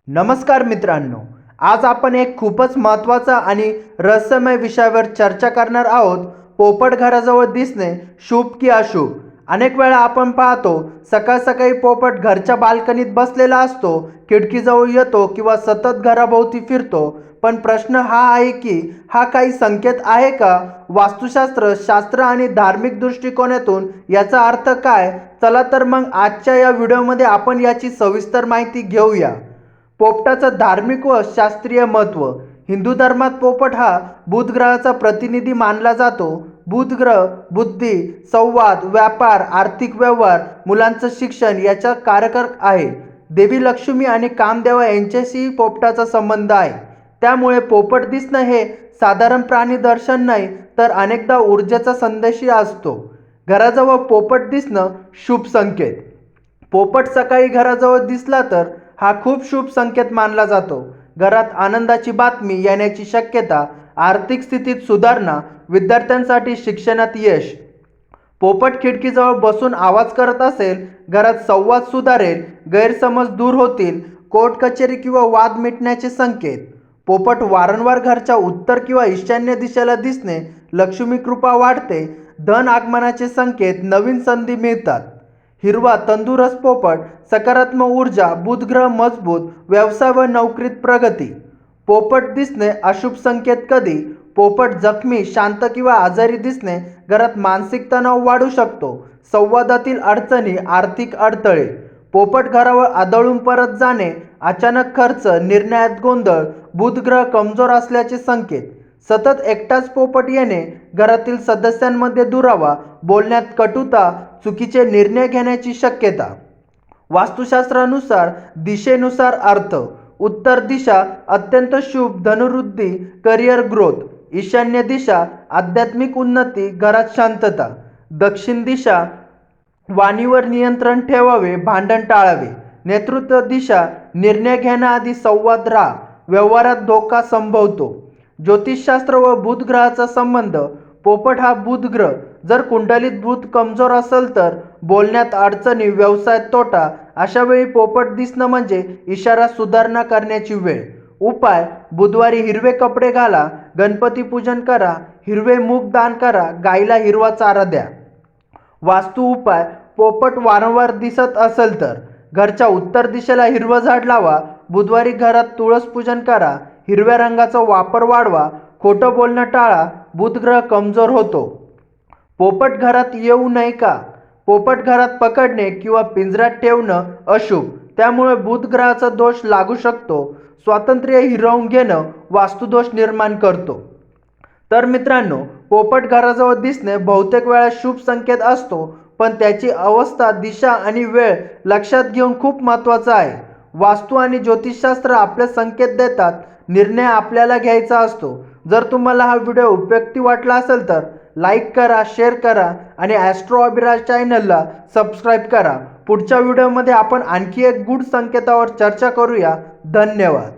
नमस्कार मित्रांनो, आज आपण एक खूपच महत्त्वाचा आणि रहस्यमय विषयावर चर्चा करणार आहोत. पोपट घराजवळ दिसणे शुभ की अशुभ. अनेक वेळा आपण पाहतो सकाळ सकाळी पोपट घरच्या बाल्कनीत बसलेला असतो, खिडकीजवळ येतो किंवा सतत घराभोवती फिरतो. पण प्रश्न हा आहे की हा काही संकेत आहे का? वास्तुशास्त्र, शास्त्र आणि धार्मिक दृष्टिकोनातून याचा अर्थ काय? चला तर मग आजच्या या व्हिडिओमध्ये आपण याची सविस्तर माहिती घेऊया. पोपटाचं धार्मिक व शास्त्रीय महत्त्व. हिंदू धर्मात पोपट हा बुध ग्रहाचा प्रतिनिधी मानला जातो. बुध ग्रह बुद्धी, संवाद, व्यापार, आर्थिक व्यवहार, मुलांचं शिक्षण याचा कारक आहे. देवी लक्ष्मी आणि कामदेवा यांच्याशी पोपटाचा संबंध आहे. त्यामुळे पोपट दिसणं हे साधारण प्राणी दर्शन नाही, तर अनेकदा ऊर्जेचा संदेशही असतो. घराजवळ पोपट दिसणं शुभ संकेत. पोपट सकाळी घराजवळ दिसला तर हा खूप शुभ संकेत मानला जातो. घरात आनंदाची बातमी येण्याची शक्यता, आर्थिक स्थितीत सुधारणा, विद्यार्थ्यांसाठी शिक्षणात यश. पोपट खिडकीजवळ बसून आवाज करत असेल, घरात संवाद सुधारेल, गैरसमज दूर होतील, कोर्ट कचेरी किंवा वाद मिटण्याचे संकेत. पोपट वारंवार घरच्या उत्तर किंवा ईशान्य दिशेला दिसणे लक्ष्मी कृपा वाढते, धन आगमनाचे संकेत, नवीन संधी मिळतात. हिरवा तंदुरस्त पोपट सकारात्मक ऊर्जा, बुध ग्रह मजबूत, व्यवसाय व नोकरीत प्रगती. पोपट दिसणे अशुभ संकेत कधी? पोपट जखमी, शांत किंवा आजारी दिसणे घरात मानसिक तणाव वाढू शकतो. संवादातील अडचणी, आर्थिक अडथळे. पोपट घरावर आदळून परत जाणे, अचानक खर्च, निर्णयात गोंधळ, बुध ग्रह कमजोर असल्याचे संकेत. सतत एकटाच पोपट येणे, घरातील सदस्यांमध्ये दुरावा, बोलण्यात कटुता, चुकीचे निर्णय घेण्याची शक्यता. वास्तुशास्त्रानुसार दिशेनुसार अर्थ. उत्तर दिशा अत्यंत शुभ, धनवृद्धी, करिअर ग्रोथ. ईशान्य दिशा आध्यात्मिक उन्नती, घरात शांतता. दक्षिण दिशा वाणीवर नियंत्रण ठेवावे, भांडण टाळावे. नेतृत्व दिशा निर्णय घेण्याआधी संवाद राहा, व्यवहारात धोका संभवतो. ज्योतिषशास्त्र व बुध ग्रहाचा संबंध. पोपट हा बुध ग्रह. जर कुंडलीत बुध कमजोर असेल तर बोलण्यात अडचणी, व्यवसायात तोटा. अशा वेळी पोपट दिसणं म्हणजे इशारा सुधारणा करण्याची वेळ. उपाय: बुधवारी हिरवे कपडे घाला, गणपती पूजन करा, हिरवे मूग दान करा, गाईला हिरवा चारा द्या. वास्तू उपाय: पोपट वारंवार दिसत असेल तर घरच्या उत्तर दिशेला हिरवं झाड लावा, बुधवारी घरात तुळस पूजन करा, हिरव्या रंगाचा वापर वाढवा, खोटं बोलणं टाळा, बुध ग्रह कमजोर होतो. पोपट घरात येऊ नये का? पोपट घरात पकडणे किंवा पिंजऱ्यात ठेवणं अशुभ, त्यामुळे बुध ग्रहाचा दोष लागू शकतो. स्वातंत्र्य हिरावून घेणं वास्तुदोष निर्माण करतो. तर मित्रांनो, पोपट घराजवळ दिसणे बहुतेक वेळा शुभ संकेत असतो, पण त्याची अवस्था, दिशा आणि वेळ लक्षात घेऊन खूप महत्त्वाचं आहे. वास्तू आणि ज्योतिषशास्त्र आपले संकेत देतात, निर्णय आपल्याला घ्यायचा असतो. जर तुम्हाला हा व्हिडिओ उपयुक्त वाटला असेल तर लाईक करा, शेअर करा आणि ॲस्ट्रो अभिराज चॅनलला सबस्क्राईब करा. पुढच्या व्हिडिओमध्ये आपण आणखी एक गूढ संकेतावर चर्चा करूया. धन्यवाद.